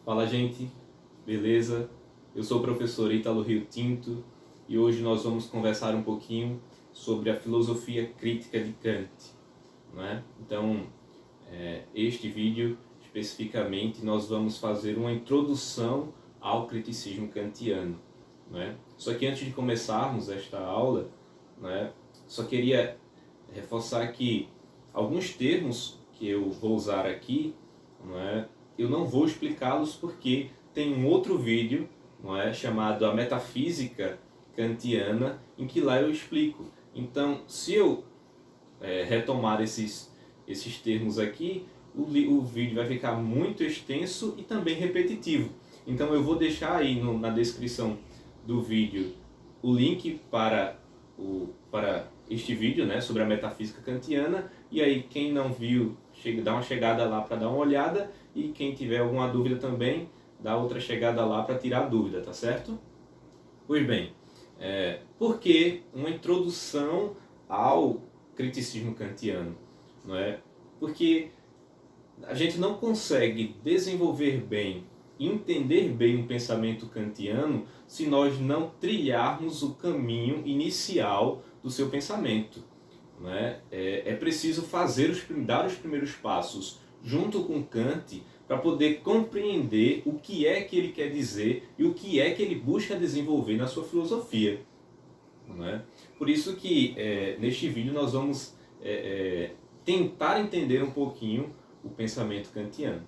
Fala, gente, beleza? Eu sou o professor Ítalo Rio Tinto e hoje nós vamos conversar um pouquinho sobre a filosofia crítica de Kant, não é? Então, este vídeo especificamente nós vamos fazer uma introdução ao criticismo kantiano, não é? Só que antes de começarmos esta aula, não é? Só queria reforçar que alguns termos que eu vou usar aqui, não é? Eu não vou explicá-los porque tem um outro vídeo, não é, chamado A Metafísica Kantiana, em que lá eu explico. Então, se eu retomar esses termos aqui, o vídeo vai ficar muito extenso e também repetitivo. Então eu vou deixar aí na descrição do vídeo o link para este vídeo, né, sobre a metafísica kantiana, e aí quem não viu, dá uma chegada lá para dar uma olhada, e quem tiver alguma dúvida também, dá outra chegada lá para tirar a dúvida, tá certo? Pois bem, por que uma introdução ao criticismo kantiano? Não é? Porque a gente não consegue desenvolver bem, entender bem o pensamento kantiano se nós não trilharmos o caminho inicial do seu pensamento. Não é? É preciso dar os primeiros passos junto com Kant para poder compreender o que é que ele quer dizer e o que é que ele busca desenvolver na sua filosofia. Não é? Por isso que neste vídeo nós vamos tentar entender um pouquinho o pensamento kantiano.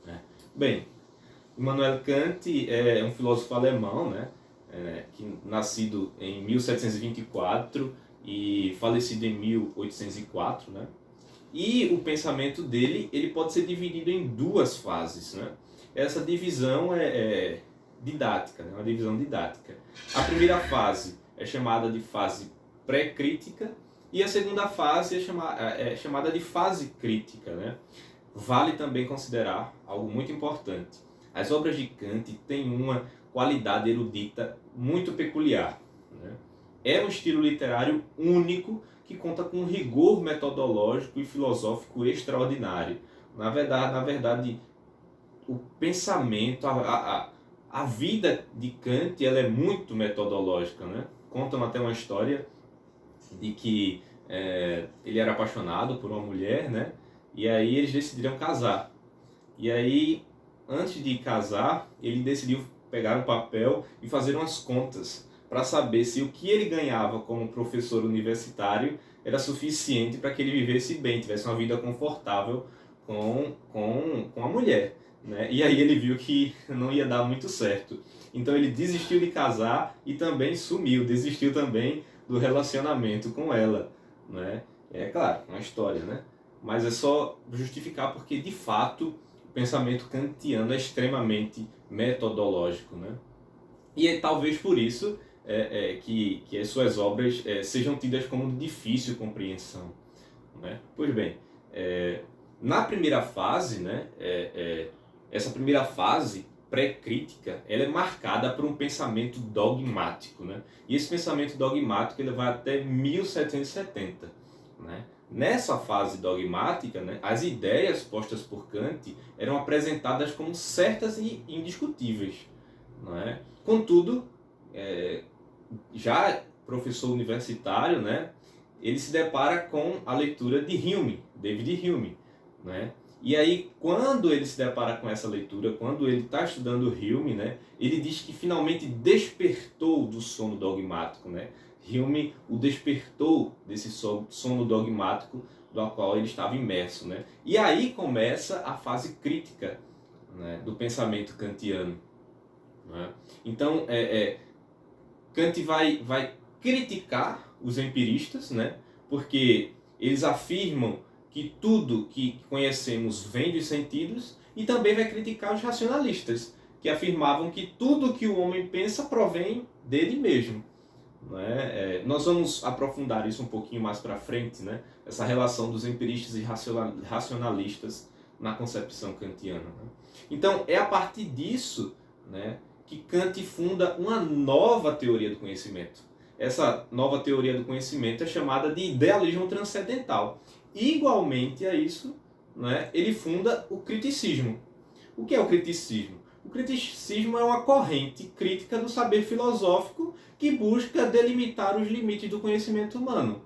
Né? Bem, Immanuel Kant é um filósofo alemão, né? Nascido em 1724 e falecido em 1804, né? E o pensamento dele ele pode ser dividido em duas fases, né? Essa divisão é didática, né? Uma divisão didática. A primeira fase é chamada de fase pré-crítica e a segunda fase é chamada de fase crítica, né? Vale também considerar algo muito importante. As obras de Kant têm uma qualidade erudita muito peculiar, né? É um estilo literário único que conta com um rigor metodológico e filosófico extraordinário. Na verdade o pensamento, a vida de Kant ela é muito metodológica, né? Contam até uma história de que ele era apaixonado por uma mulher, né? E aí eles decidiram casar. E aí, antes de casar, ele decidiu pegar um papel e fazer umas contas para saber se o que ele ganhava como professor universitário era suficiente para que ele vivesse bem, tivesse uma vida confortável com a mulher. Né? E aí ele viu que não ia dar muito certo. Então ele desistiu de casar e também sumiu, desistiu também do relacionamento com ela. Né? É claro, uma história, né? Mas é só justificar porque, de fato, o pensamento kantiano é extremamente metodológico. Né? E é talvez por isso que as suas obras sejam tidas como de difícil compreensão. Né? Pois bem, na primeira fase, né, essa primeira fase pré-crítica, ela é marcada por um pensamento dogmático, né? E esse pensamento dogmático ele vai até 1770, né? Nessa fase dogmática, né, as ideias postas por Kant eram apresentadas como certas e indiscutíveis, não é? Contudo, já professor universitário, né, ele se depara com a leitura de Hume, David Hume, né? E aí, quando ele se depara com essa leitura, quando ele está estudando Hume, né, ele diz que finalmente despertou do sono dogmático. Né? Hume o despertou desse sono dogmático do qual ele estava imerso. Né? E aí começa a fase crítica, né, do pensamento kantiano. Né? Então, Kant vai criticar os empiristas, né, porque eles afirmam que tudo que conhecemos vem dos sentidos, e também vai criticar os racionalistas, que afirmavam que tudo que o homem pensa provém dele mesmo. Né? Nós vamos aprofundar isso um pouquinho mais para frente, né? Essa relação dos empiristas e racionalistas na concepção kantiana. Né? Então, é a partir disso, né, que Kant funda uma nova teoria do conhecimento. Essa nova teoria do conhecimento é chamada de idealismo transcendental. Igualmente a isso, né, ele funda o criticismo. O que é o criticismo? O criticismo é uma corrente crítica do saber filosófico que busca delimitar os limites do conhecimento humano.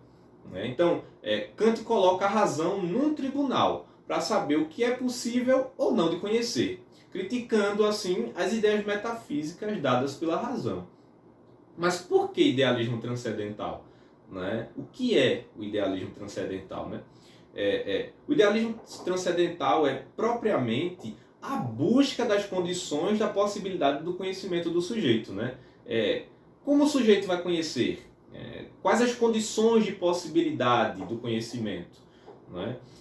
Então, Kant coloca a razão num tribunal para saber o que é possível ou não de conhecer, criticando assim as ideias metafísicas dadas pela razão. Mas por que idealismo transcendental? O que é o idealismo transcendental? O idealismo transcendental é propriamente a busca das condições da possibilidade do conhecimento do sujeito. Como o sujeito vai conhecer? Quais as condições de possibilidade do conhecimento?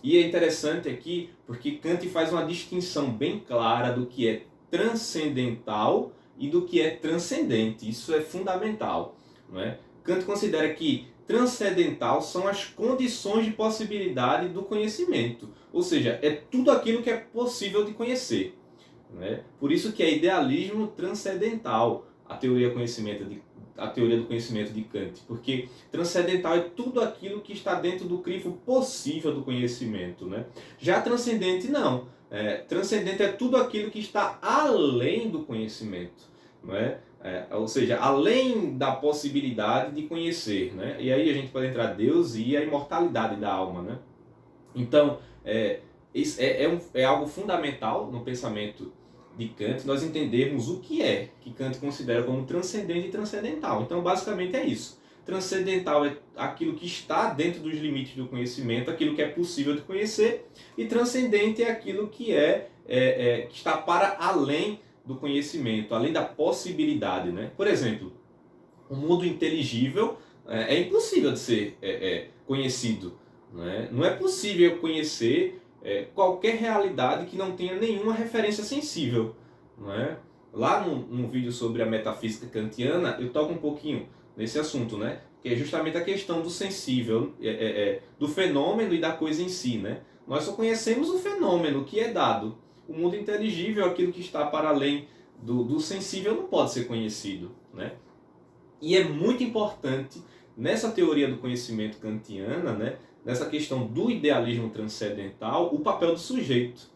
E é interessante aqui porque Kant faz uma distinção bem clara do que é transcendental e do que é transcendente. Isso é fundamental. Kant considera que transcendental são as condições de possibilidade do conhecimento. Ou seja, é tudo aquilo que é possível de conhecer. Por isso que é idealismo transcendental a teoria do conhecimento de Kant. Porque transcendental é tudo aquilo que está dentro do crivo possível do conhecimento. Já transcendente não. Transcendente é tudo aquilo que está além do conhecimento. Ou seja, além da possibilidade de conhecer. E aí a gente pode entrar Deus e a imortalidade da alma. Então, é algo fundamental no pensamento de Kant nós entendermos o que Kant considera como transcendente e transcendental. Então, basicamente é isso. Transcendental é aquilo que está dentro dos limites do conhecimento, aquilo que é possível de conhecer, e transcendente é aquilo que que está para além do conhecimento, além da possibilidade. Por exemplo, o mundo inteligível é impossível de ser conhecido. Não é possível conhecer qualquer realidade que não tenha nenhuma referência sensível. Lá num vídeo sobre a metafísica kantiana, eu toco um pouquinho nesse assunto, que é justamente a questão do sensível, do fenômeno e da coisa em si. Nós só conhecemos o fenômeno que é dado. O mundo inteligível, aquilo que está para além do sensível, não pode ser conhecido. E é muito importante, nessa teoria do conhecimento kantiana, nessa questão do idealismo transcendental, o papel do sujeito.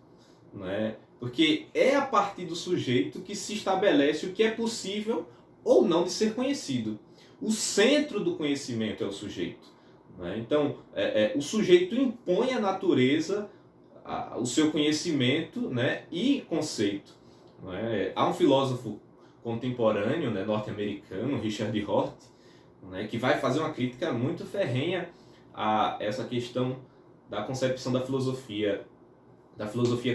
Porque é a partir do sujeito que se estabelece o que é possível ou não de ser conhecido. O centro do conhecimento é o sujeito. Então, o sujeito impõe à natureza o seu conhecimento e conceito. Há um filósofo contemporâneo norte-americano, Richard Rorty, que vai fazer uma crítica muito ferrenha a essa questão da concepção da filosofia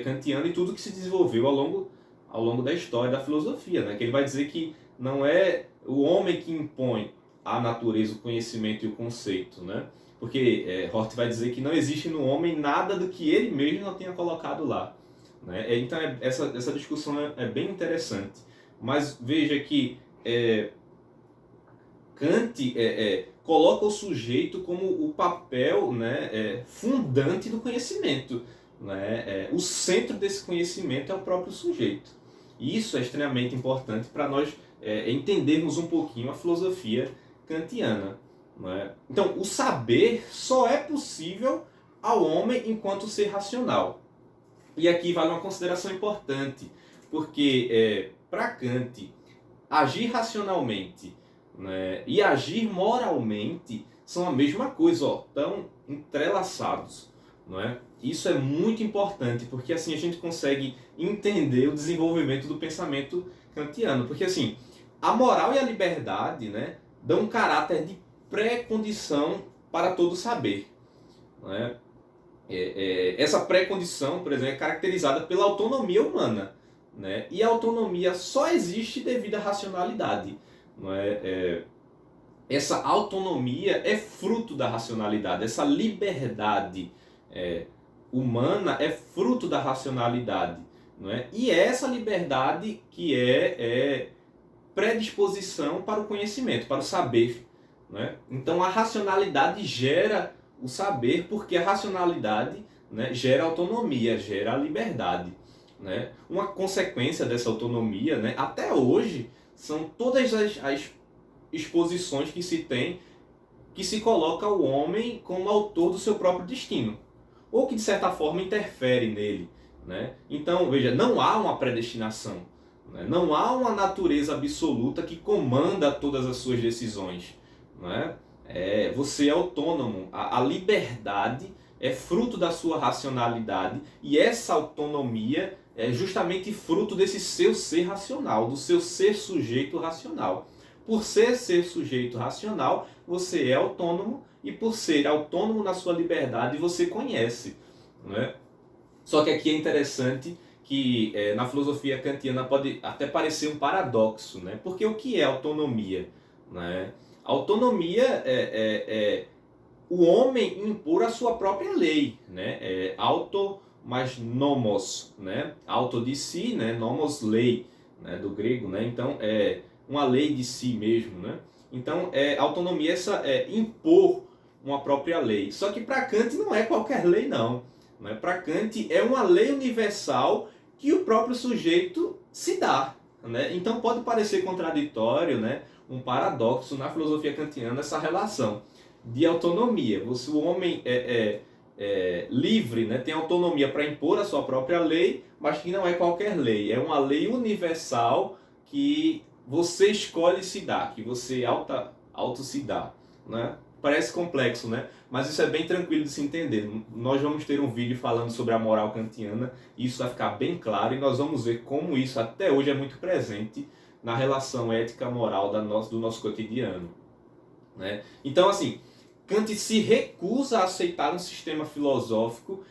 kantiana e tudo que se desenvolveu ao longo da história da filosofia. Que ele vai dizer que não é o homem que impõe à natureza o conhecimento e o conceito. Porque Rorty vai dizer que não existe no homem nada do que ele mesmo não tenha colocado lá. Então essa discussão é bem interessante. Mas veja que Kant coloca o sujeito como o papel fundante do conhecimento. O centro desse conhecimento é o próprio sujeito. E isso é extremamente importante para nós entendermos um pouquinho a filosofia kantiana. Então, o saber só é possível ao homem enquanto ser racional. E aqui vale uma consideração importante, porque para Kant, agir racionalmente e agir moralmente são a mesma coisa, estão entrelaçados. Isso é muito importante, porque assim a gente consegue entender o desenvolvimento do pensamento kantiano. Porque assim, a moral e a liberdade dão um caráter de pré-condição para todo saber. Essa pré-condição, por exemplo, é caracterizada pela autonomia humana. E a autonomia só existe devido à racionalidade. Essa autonomia é fruto da racionalidade, essa liberdade humana é fruto da racionalidade. E é essa liberdade que é predisposição para o conhecimento, para o saber. Então a racionalidade gera o saber, porque a racionalidade gera autonomia, gera a liberdade. Uma consequência dessa autonomia, até hoje, são todas as exposições que se tem, que se coloca o homem como autor do seu próprio destino, ou que de certa forma interfere nele. Então, veja, não há uma predestinação. né? Não há uma natureza absoluta que comanda todas as suas decisões, né? Você é autônomo, a liberdade é fruto da sua racionalidade e essa autonomia é justamente fruto desse seu ser racional, do seu ser sujeito racional. Por ser sujeito racional, você é autônomo e por ser autônomo na sua liberdade, você conhece, né? Só que aqui é interessante que na filosofia kantiana pode até parecer um paradoxo, né? Porque o que é autonomia, né? Autonomia é o homem impor a sua própria lei, né? Auto mais nomos, né? Auto de si, né? Nomos lei, né? Do grego, né? Então é uma lei de si mesmo, né? Então autonomia é impor uma própria lei. Só que para Kant não é qualquer lei não, né? Para Kant é uma lei universal que o próprio sujeito se dá, né? Então pode parecer contraditório, né? Um paradoxo na filosofia kantiana essa relação de autonomia. O homem é livre, né? Tem autonomia para impor a sua própria lei, mas que não é qualquer lei. É uma lei universal que você escolhe se dar, que você auto se dá, né? Parece complexo, né? Mas isso é bem tranquilo de se entender. Nós vamos ter um vídeo falando sobre a moral kantiana, e isso vai ficar bem claro, e nós vamos ver como isso até hoje é muito presente na relação ética-moral do nosso cotidiano, né? Então, assim, Kant se recusa a aceitar um sistema filosófico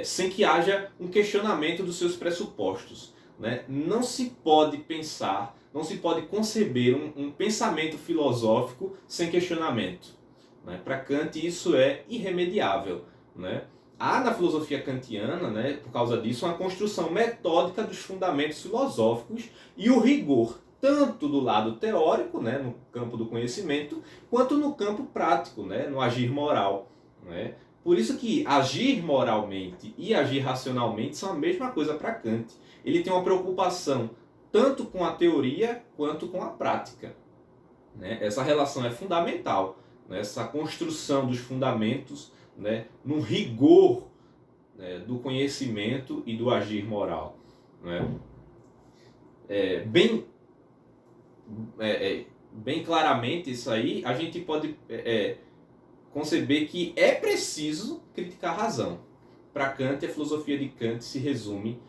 sem que haja um questionamento dos seus pressupostos, né? Não se pode pensar, não se pode conceber um pensamento filosófico sem questionamento, né? Para Kant isso é irremediável, né? Há na filosofia kantiana, né, por causa disso, uma construção metódica dos fundamentos filosóficos e o rigor, tanto do lado teórico, né, no campo do conhecimento, quanto no campo prático, né, no agir moral, né? Por isso que agir moralmente e agir racionalmente são a mesma coisa para Kant. Ele tem uma preocupação tanto com a teoria quanto com a prática, né? Essa relação é fundamental, né? Essa construção dos fundamentos, né, no rigor, né, do conhecimento e do agir moral, né? Bem bem claramente isso aí, a gente pode conceber que é preciso criticar a razão. Para Kant, a filosofia de Kant se resume,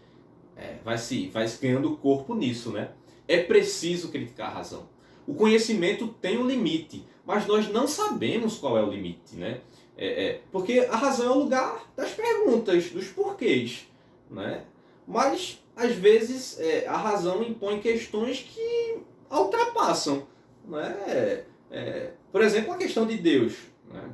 vai ganhando corpo nisso, né? É preciso criticar a razão. O conhecimento tem um limite, mas nós não sabemos qual é o limite, né? Porque a razão é o lugar das perguntas, dos porquês, né? Mas, às vezes, a razão impõe questões que a ultrapassam, né? Por exemplo, a questão de Deus, né?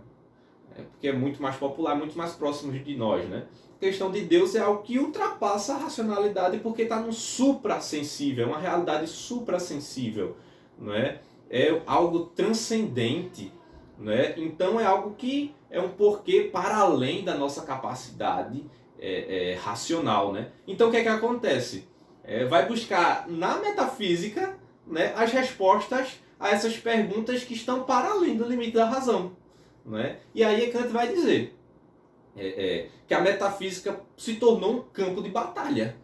Porque é muito mais popular, muito mais próximo de nós, né? A questão de Deus é algo que ultrapassa a racionalidade porque está no suprassensível, é uma realidade suprassensível, não é? É algo transcendente, né? Então é algo que é um porquê para além da nossa capacidade racional, né? Então o que é que acontece? Vai buscar na metafísica, né, as respostas a essas perguntas que estão para além do limite da razão, né? E aí Kant vai dizer que a metafísica se tornou um campo de batalha,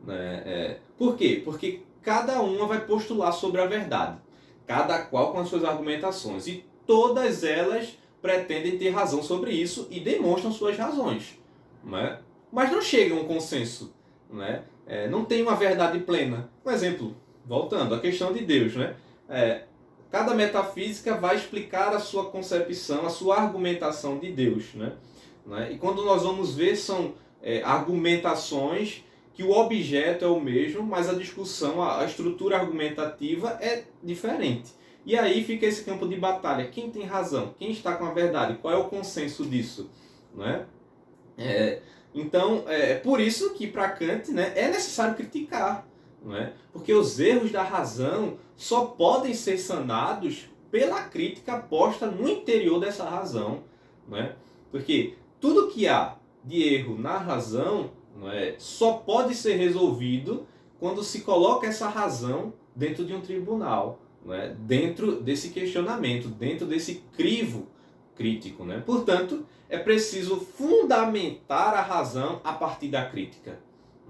né? Por quê? Porque cada uma vai postular sobre a verdade, cada qual com as suas argumentações, e todas elas pretendem ter razão sobre isso e demonstram suas razões, né? Mas não chegam a um consenso, né? Não tem uma verdade plena. Por exemplo, voltando à questão de Deus, né? Cada metafísica vai explicar a sua concepção, a sua argumentação de Deus, né? E quando nós vamos ver, são argumentações que o objeto é o mesmo, mas a discussão, a estrutura argumentativa é diferente. E aí fica esse campo de batalha. Quem tem razão? Quem está com a verdade? Qual é o consenso disso? Né? Então, é por isso que para Kant, né, é necessário criticar. Não é? Porque os erros da razão só podem ser sanados pela crítica posta no interior dessa razão. Não é? Porque tudo que há de erro na razão, não é, só pode ser resolvido quando se coloca essa razão dentro de um tribunal, não é? Dentro desse questionamento, dentro desse crivo crítico, né? Portanto, é preciso fundamentar a razão a partir da crítica,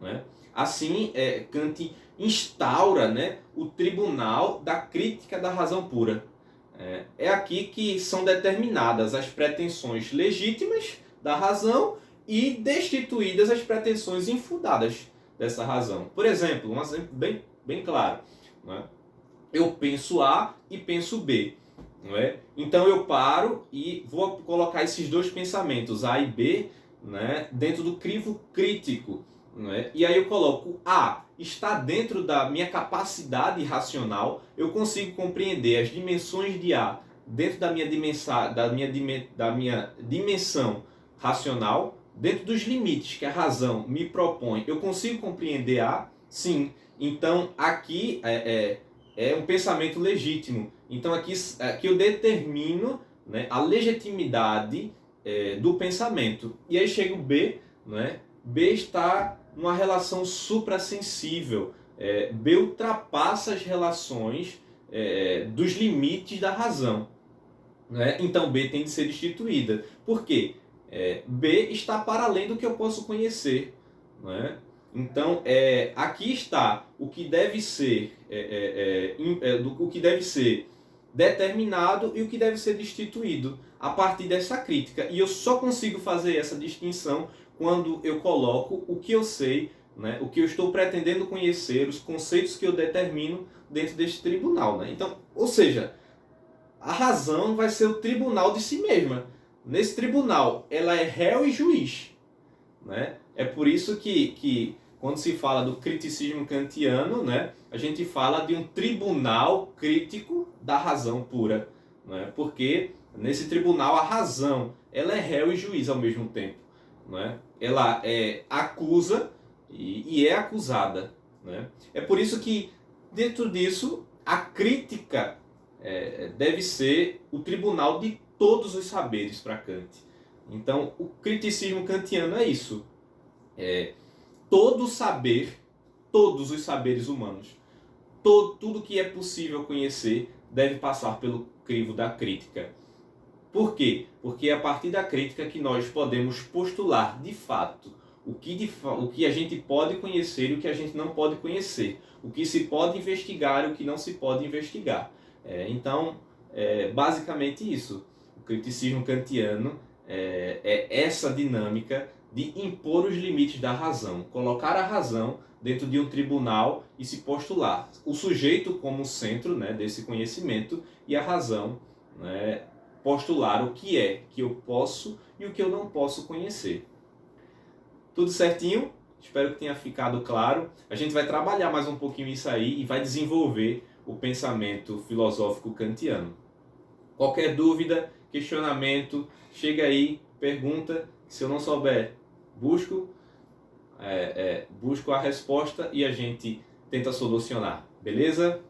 né? Assim, Kant instaura, né, o tribunal da crítica da razão pura. É aqui que são determinadas as pretensões legítimas da razão e destituídas as pretensões infundadas dessa razão. Por exemplo, um exemplo bem claro, né? Eu penso A e penso B. Não é? Então eu paro e vou colocar esses dois pensamentos, A e B, né, dentro do crivo crítico. Não é? E aí eu coloco A está dentro da minha capacidade racional, eu consigo compreender as dimensões de A dentro da minha dimensão racional, dentro dos limites que a razão me propõe. Eu consigo compreender A? Sim. Então aqui é um pensamento legítimo. Então aqui eu determino, né, a legitimidade do pensamento. E aí chega o B, né? B está numa relação suprassensível. B ultrapassa as relações dos limites da razão. Né? Então B tem de ser destituída. Por quê? B está para além do que eu posso conhecer. Né? Então, aqui está o que deve ser, o que deve ser determinado e o que deve ser destituído a partir dessa crítica. E eu só consigo fazer essa distinção quando eu coloco o que eu sei, né, o que eu estou pretendendo conhecer, os conceitos que eu determino dentro deste tribunal. Né? Então, ou seja, a razão vai ser o tribunal de si mesma. Nesse tribunal, ela é réu e juiz. Né? É por isso que quando se fala do criticismo kantiano, né, a gente fala de um tribunal crítico da razão pura. Né? Porque nesse tribunal a razão ela é réu e juiz ao mesmo tempo. Né? Ela acusa e é acusada. Né? É por isso que dentro disso a crítica deve ser o tribunal de todos os saberes para Kant. Então, o criticismo kantiano é isso. Todo saber, todos os saberes humanos, tudo que é possível conhecer deve passar pelo crivo da crítica. Por quê? Porque é a partir da crítica que nós podemos postular, de fato, o que a gente pode conhecer e o que a gente não pode conhecer. O que se pode investigar e o que não se pode investigar. Então, basicamente isso. O criticismo kantiano é essa dinâmica de impor os limites da razão, colocar a razão dentro de um tribunal e se postular. O sujeito como centro, né, desse conhecimento e a razão, né, postular o que é que eu posso e o que eu não posso conhecer. Tudo certinho? Espero que tenha ficado claro. A gente vai trabalhar mais um pouquinho isso aí e vai desenvolver o pensamento filosófico kantiano. Qualquer dúvida, questionamento, chega aí, pergunta. Se eu não souber, busco a resposta e a gente tenta solucionar. Beleza?